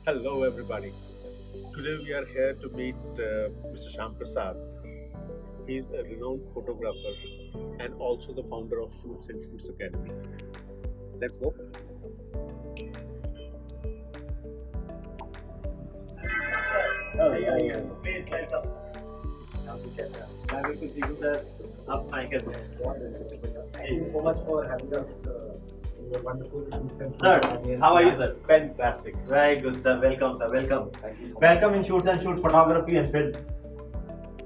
Hello, everybody. Today we are here to meet Mr. Sham Prasad. He's a renowned photographer and also the founder of Shoots and Shoots Academy. Let's go. Please welcome. मैं बिल्कुल ठीक हूँ sir, आप आए कैसे हैं? Thank you so much for having us in your wonderful Sir, how are you sir? Fantastic. Very good sir. Welcome sir. Welcome. Thank you so much. Welcome in Shoots and Shoot Photography and Films.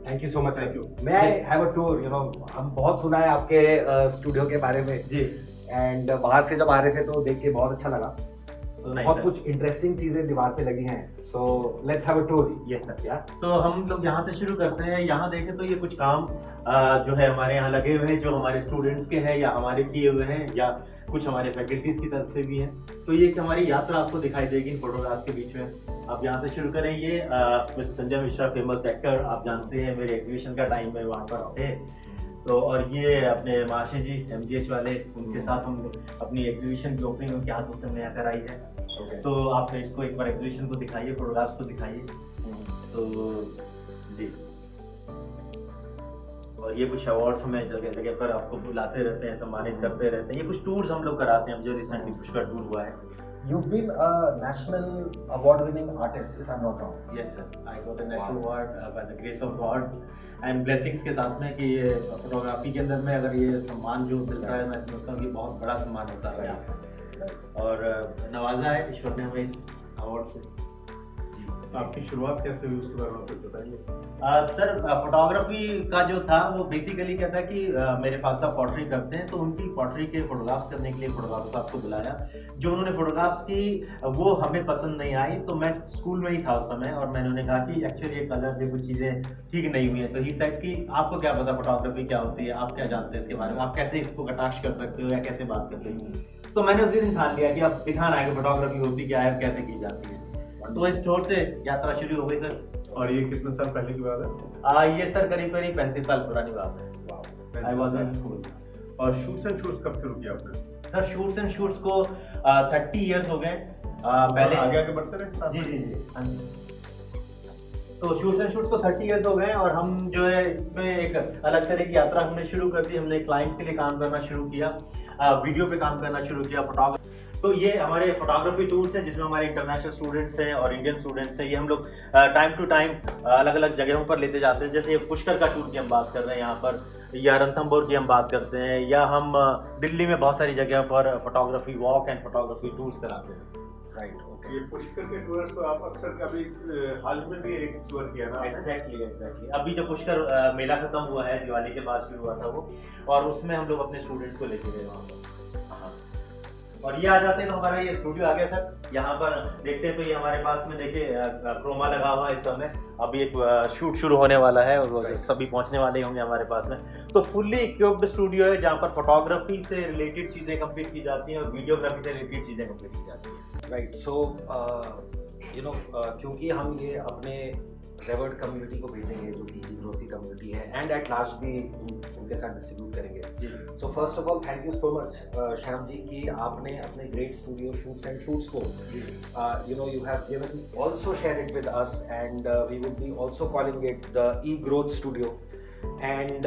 Thank you so much. Thank you. May I have a tour? हम बहुत सुना है आपके studio के बारे में जी. And बाहर से जब आ रहे थे तो देख के बहुत अच्छा लगा. So nice बहुत sir. कुछ इंटरेस्टिंग चीजें दीवार पे लगी हैं. So let's have a tour. Yes sir. Yeah. So हम लोग यहाँ से शुरू करते हैं. यहाँ देखें तो ये कुछ काम जो है हमारे यहाँ लगे हुए हैं, जो हमारे स्टूडेंट्स के हैं या हमारे किए हुए हैं या कुछ हमारे फैकल्टीज की तरफ से भी हैं. तो ये हमारी यात्रा आपको दिखाई देगी इन फोटोग्राफ्स के बीच में. आप यहाँ से शुरू करें. ये mister Sanjay Mishra, famous actor, आप जानते हैं, मेरे एग्जीबिशन का टाइम में वहाँ पर थे. तो और ये अपने माशे जी MGH वाले, उनके साथ हम अपनी एग्जीबिशन की ओपनिंग उनके हाथों से हमने यहाँ कराई है. तो आप इसको एक बार एग्जीबिशन को दिखाइए, फोटोग्राफ्स को दिखाइए. तो जी. और ये कुछ अवार्ड्स हमें जगह जगह पर आपको बुलाते रहते हैं, सम्मानित करते रहते हैं. ये कुछ टूर्स हम लोग कराते हैं, जो रिसेंटली पुष्कर टूर हुआ है. You've been a national award-winning artist, if I'm not wrong. Yes sir, I got a national award by the grace of God and blessings के साथ में कि ये फोटोग्राफी के अंदर में अगर ये सम्मान जो मिलता है, मैं समझता हूँ कि बहुत बड़ा सम्मान होता है. और नवाजा है ईश्वर ने हमें इस अवार्ड से. आपकी शुरुआत कैसे हुई उसके बारे में कुछ बताइए. सर, फोटोग्राफी का जो था वो बेसिकली क्या था कि मेरे फादर साहब पॉटरी करते हैं, तो उनकी पॉटरी के फोटोग्राफ्स करने के लिए फोटोग्राफर साहब को बुलाया. जो उन्होंने फोटोग्राफ्स की वो हमें पसंद नहीं आई. तो मैं स्कूल में ही था उस समय और मैंने उन्हें कहा कि एक्चुअली ये कलर ये कुछ चीज़ें ठीक नहीं हुई हैं. तो ही सेड कि आपको क्या पता फोटोग्राफी क्या होती है, आप क्या जानते हैं इसके बारे में, आप कैसे इसको कटाक्ष कर सकते हो या कैसे बात कर सकते हो. तो मैंने उस दिन ठान लिया कि अब दिखाना है कि फोटोग्राफी होती क्या है, कैसे की जाती है. तो इस स्टोर से यात्रा शुरू हो गई सर. और ये कितने साल पहले की बात है? ये सर करीब करीब 35 साल पुरानी बात है. I was in school. और शूट्स एंड शूट्स कब शुरू किया आपने? सर शूट्स एंड शूट्स को 30 इयर्स हो गए. पहले आगे आगे बढ़ते रहे. जी जी जी हाँ जी. तो शूट्स एंड शूट्स को 30 इयर्स हो गए और हम जो है इसमें एक अलग तरह की यात्रा हमने शुरू कर दी. हमने क्लाइंट्स के लिए काम करना शुरू किया, वीडियो पे काम करना शुरू किया, फोटोग्राफी. तो ये हमारे फोटोग्राफी टूर्स हैं जिसमें हमारे इंटरनेशनल स्टूडेंट्स हैं और इंडियन स्टूडेंट्स हैं. ये हम लोग टाइम टू टाइम अलग अलग जगहों पर लेते जाते हैं. जैसे पुष्कर का टूर की हम बात कर रहे हैं यहाँ पर, या रणथंभौर की हम बात करते हैं, या हम दिल्ली में बहुत सारी जगह पर photography walk and photography tours कराते हैं. Right. Okay. ये पुष्कर के टूर्स तो आप अक्सर कभी हाल में भी एक टूर किया ना? एग्जैक्टली. अभी जब पुष्कर मेला खत्म हुआ है, दिवाली के बाद शुरू हुआ था वो, और उसमें हम लोग अपने स्टूडेंट्स को लेके गए वहाँ पर. और ये आ जाते हैं तो हमारा ये स्टूडियो आ गया सर. यहाँ पर देखते हैं तो ये हमारे पास में देखिए क्रोमा लगा हुआ है इस समय. अभी एक शूट शुरू होने वाला है और सभी पहुँचने वाले ही होंगे हमारे पास में. तो फुल्ली इक्विप्ड स्टूडियो है जहाँ पर फोटोग्राफी से रिलेटेड चीज़ें कंप्लीट की जाती हैं और वीडियोग्राफी से रिलेटेड चीज़ें कंप्लीट की जाती हैं. राइट. सो क्योंकि हम ये अपने रेवर्ड कम्युनिटी को भेजेंगे जो कि ग्रोथ की कम्युनिटी है एंड एट लार्ज भी उनके साथ डिस्ट्रीब्यूट करेंगे. जी. So first of all thank you so much Shyam ji कि आपने अपने great studio shoots and shoots को you have given also shared it with us and we would be also calling it the e-growth studio. And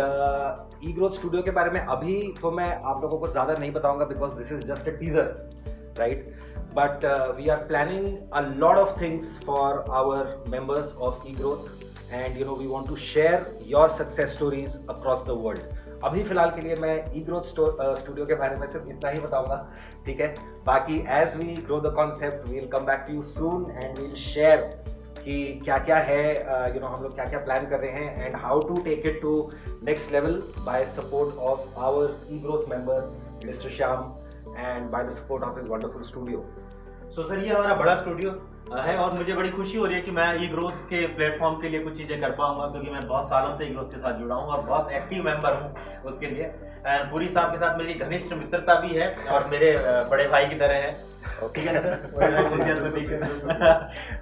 e-growth studio के बारे में अभी तो मैं आप लोगों को ज़्यादा नहीं बताऊंगा because this is just a teaser, right. But we are planning a lot of things for our members of eGrowth and we want to share your success stories across the world. अभी फिलहाल के लिए मैं eGrowth studio के बारे में सिर्फ इतना ही बताऊंगा, ठीक है. बाकी as we grow the concept we'll come back to you soon and we'll share कि क्या क्या है, हम लोग क्या क्या प्लान कर रहे हैं and how to take it to next level by support of our eGrowth member Mr. Shyam and by the support of his wonderful studio. So sir ये हमारा बड़ा स्टूडियो है और मुझे बड़ी खुशी हो रही है कि मैं ई ग्रोथ के प्लेटफॉर्म के लिए कुछ चीज़ें कर पाऊंगा, क्योंकि मैं बहुत सालों से ई ग्रोथ के साथ जुड़ा हूँ और बहुत एक्टिव मेंबर हूँ उसके लिए. एंड पूरी साहब के साथ मेरी घनिष्ठ मित्रता भी है और मेरे बड़े भाई की तरह है. ठीक है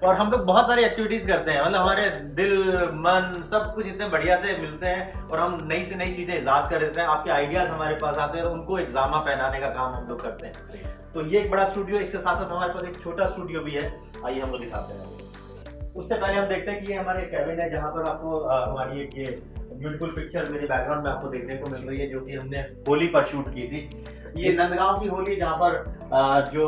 और हम लोग बहुत सारी एक्टिविटीज करते हैं, मतलब हमारे दिल मन सब कुछ इतने बढ़िया से मिलते हैं और हम नई से नई चीजें इजाद कर देते हैं। आपके आइडियाज हमारे पास आते हैं, उनको एग्जामा पहनाने का काम हम लोग करते हैं। तो ये एक बड़ा स्टूडियो, इसके साथ साथ हमारे पास एक छोटा स्टूडियो भी है, आइए हम लोग दिखाते हैं। उससे पहले हम देखते हैं कि ये हमारे कैबिन है जहाँ पर आपको हमारी एक ये ब्यूटीफुल पिक्चर मेरे बैकग्राउंड में आपको देखने को मिल रही है, जो कि हमने होली पर शूट की थी। ये नंदगांव की होली, जहाँ पर जो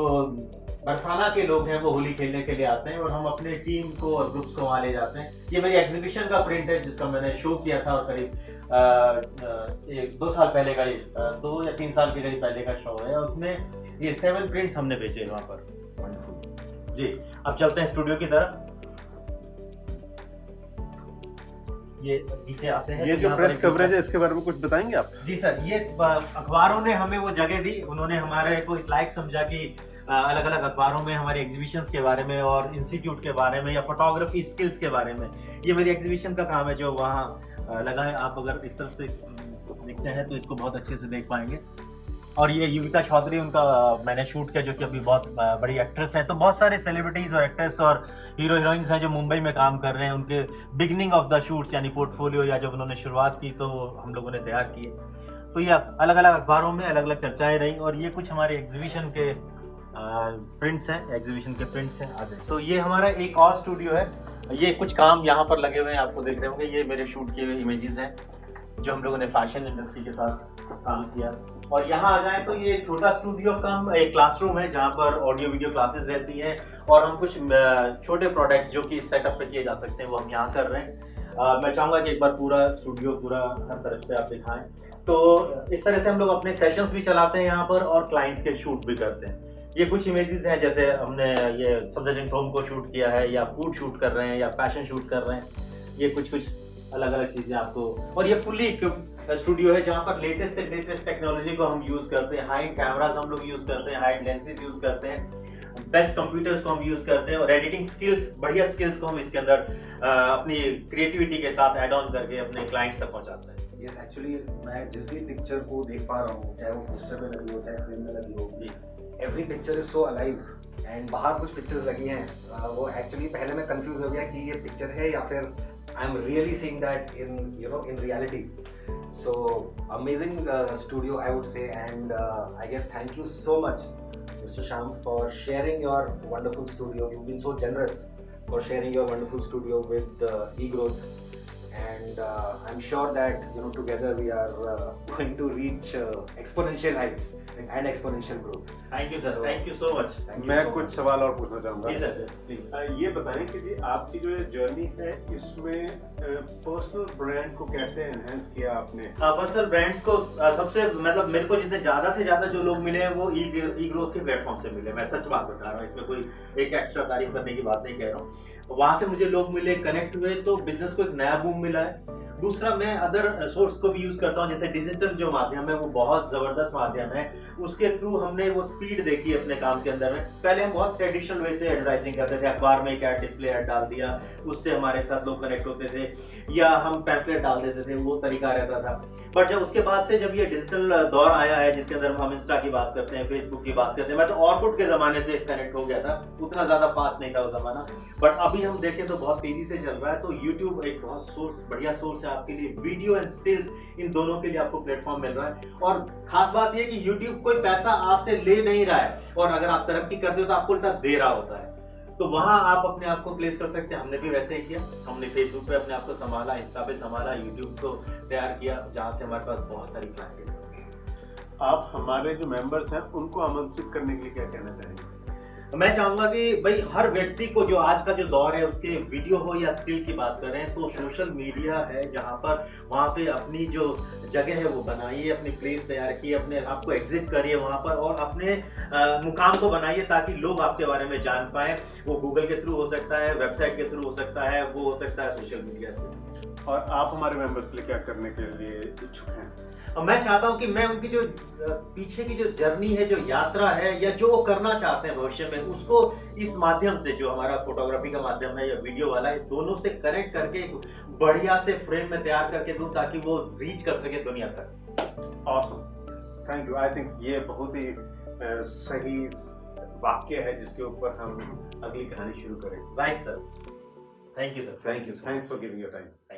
बरसाना के लोग हैं वो होली खेलने के लिए आते हैं और हम अपने टीम को और ग्रुप्स को वहाँ ले जाते हैं। ये मेरी एग्जीबिशन का प्रिंट है जिसका मैंने शो किया था, और करीब 1-2 साल पहले का, 2 या 3 साल के करीब पहले का शो है। उसमें ये 7 प्रिंट्स हमने बेचे वहाँ पर। वंडरफुल जी। अब चलते हैं स्टूडियो की तरफ। ये पीछे आते हैं। ये जो प्रेस कवरेज है इसके बारे में कुछ बताएंगे आप? जी सर, ये अखबारों ने हमें वो जगह दी, उन्होंने हमारे को इस लायक समझा कि अलग अलग अखबारों में हमारे एग्जीबिशंस के बारे में और इंस्टीट्यूट के बारे में या फोटोग्राफी स्किल्स के बारे में। ये मेरी एग्जीबिशन का काम है जो वहाँ लगा है। आप अगर इस तरफ से देखते हैं तो इसको बहुत अच्छे से देख पाएंगे। और ये युविका चौधरी, उनका मैंने शूट किया, जो कि अभी बहुत बड़ी एक्ट्रेस हैं। तो बहुत सारे सेलिब्रिटीज़ और एक्ट्रेस और हीरो हीरोइंस हैं जो मुंबई में काम कर रहे हैं। उनके बिगनिंग ऑफ द शूट्स यानी पोर्टफोलियो, या जब उन्होंने शुरुआत की तो हम लोगों ने तैयार किए। तो ये अलग अलग अखबारों में अलग अलग चर्चाएं रहीं। और ये कुछ हमारे एग्जीबिशन के प्रिंट्स हैं, एग्जीबिशन के प्रिंट्स हैं। आ जाए। तो ये हमारा एक और स्टूडियो है। ये कुछ काम यहाँ पर लगे हुए हैं, आपको देख रहे होंगे। ये मेरे शूट किए हुए इमेजेस हैं जो हम लोगों ने फैशन इंडस्ट्री के साथ काम किया। और यहाँ आ जाए तो ये छोटा स्टूडियो कम एक क्लासरूम है जहाँ पर ऑडियो वीडियो क्लासेस रहती हैं, और हम कुछ छोटे प्रोडक्ट्स जो कि इस सेटअप पे किए जा सकते हैं वो हम यहाँ कर रहे हैं। मैं चाहूँगा कि एक बार पूरा स्टूडियो पूरा हर तरफ से आप दिखाएं। तो इस तरह से हम लोग अपने सेशंस भी चलाते हैं यहाँ पर और क्लाइंट्स के शूट भी करते हैं। ये कुछ इमेजेस हैं, जैसे हमने ये सफदरजंग होम को शूट किया है, या फूड शूट कर रहे हैं, या फैशन शूट कर रहे हैं। ये कुछ अलग अलग चीजें आपको। और ये फुल्ली इक्विप्ड स्टूडियो है जहाँ पर लेटेस्ट से लेटेस्ट टेक्नोलॉजी को हम यूज करते हैं। हाई कैमराज हम लोग यूज करते हैं, हाई लेंसेज यूज करते हैं, बेस्ट कंप्यूटर्स को हम यूज करते हैं, और एडिटिंग स्किल्स, बढ़िया स्किल्स को हम इसके अंदर अपनी क्रिएटिविटी के साथ ऐड ऑन करके अपने क्लाइंट्स तक पहुंचाते हैं। यस, एक्चुअली मैं जिस भी पिक्चर को देख पा रहा हूँ, चाहे वो पोस्टर में लगी हो चाहे फिल्म में लगी हो, जी, every picture is so alive. And बाहर कुछ पिक्चर्स लगी हैं, वो एक्चुअली पहले मैं कंफ्यूज हो गया कि ये पिक्चर है या फिर I am really seeing that in reality. So amazing studio, I would say, and I guess thank you so much, Mr. Sham, for sharing your wonderful studio. You've been so generous for sharing your wonderful studio with eGrowth, and I'm sure that together we are going to reach exponential heights and exponential growth. Thank you sir, thank you so much. मैं कुछ सवाल और पूछना चाहूँगा। जी sir, please. ये बताएं कि जी आपकी जो ये जर्नी है इसमें पर्सनल ब्रांड को कैसे एनहेंस किया आपने? पर्सनल ब्रांड्स को सबसे, मतलब मेरे को जितने ज्यादा से ज्यादा जो लोग मिले हैं वो eGrowth के प्लेटफॉर्म से मिले। मैं सच बात बता रहा हूँ, इसमें कोई एक एक्स्ट्रा तारीफ करने की बात नहीं कह रहा हूँ। वहां से मुझे लोग मिले, कनेक्ट हुए, तो बिजनेस को एक नया बूम मिला है। दूसरा, मैं अदर सोर्स को भी यूज करता हूँ, जैसे डिजिटल जो माध्यम है वो बहुत जबरदस्त माध्यम है। उसके थ्रू हमने वो स्पीड देखी अपने काम के अंदर में। पहले हम बहुत ट्रेडिशनल वे से एडवर्टाइजिंग करते थे, अखबार में एक ऐड, डिस्प्ले ऐड डाल दिया, उससे हमारे साथ लोग कनेक्ट होते थे, या हम पैम्फलेट डाल देते थे, वो तरीका रहता था। बट जब उसके बाद से जब ये डिजिटल दौर आया है जिसके अंदर हम इंस्टा की बात करते हैं, फेसबुक की बात करते हैं, मैं तो ऑर्कुट के जमाने से कनेक्ट हो गया था, उतना ज्यादा फास्ट नहीं था वो जमाना। बट अभी हम देखें तो बहुत तेजी से चल रहा है। तो यूट्यूब एक बहुत बढ़िया सोर्स है आपके लिए, वीडियो एंड स्टिल्स, इन दोनों के लिए आपको प्लेटफॉर्म मिल रहा है। और खास बात यह कि यूट्यूब कोई पैसा आपसे ले नहीं रहा है, और अगर आप तरक्की करते हो तो आपको उल्टा दे रहा होता है। तो वहां आप अपने आप को प्लेस कर सकते हैं। हमने भी वैसे ही किया, हमने फेसबुक पे अपने आप को संभाला, इंस्टा पे संभाला, यूट्यूब को तैयार किया, जहां से हमारे पास बहुत सारी क्लाइंट है। आप हमारे जो मेंबर्स हैं उनको आमंत्रित करने के लिए क्या कहना चाहेंगे? मैं चाहूंगा कि भाई हर व्यक्ति को, जो आज का जो दौर है उसके वीडियो हो या स्किल की बात करें, तो सोशल मीडिया है जहां पर, वहां पे अपनी जो जगह है वो बनाइए, अपनी प्लेस तैयार किए, अपने आप को एग्जिट करिए वहां पर, और अपने मुकाम को बनाइए ताकि लोग आपके बारे में जान पाए। वो गूगल के थ्रू हो सकता है, वेबसाइट के थ्रू हो सकता है, वो हो सकता है सोशल मीडिया से। और आप हमारे मेंबर्स के लिए क्या करने के लिए इच्छुक हैं? और मैं चाहता हूं कि मैं उनकी जो पीछे की जो जर्नी है, जो यात्रा है, या जो वो करना चाहते हैं भविष्य में, उसको इस माध्यम से, जो हमारा फोटोग्राफी का माध्यम है या वीडियो वाला, इस दोनों से कनेक्ट करके बढ़िया से फ्रेम में तैयार करके दूं ताकि वो रीच कर सके दुनिया तक। Awesome, thank you. I think ये बहुत ही सही वाक्य है जिसके ऊपर हम अगली कहानी शुरू करें? Right sir, thank you sir, Thank you so much. Thanks for giving your time.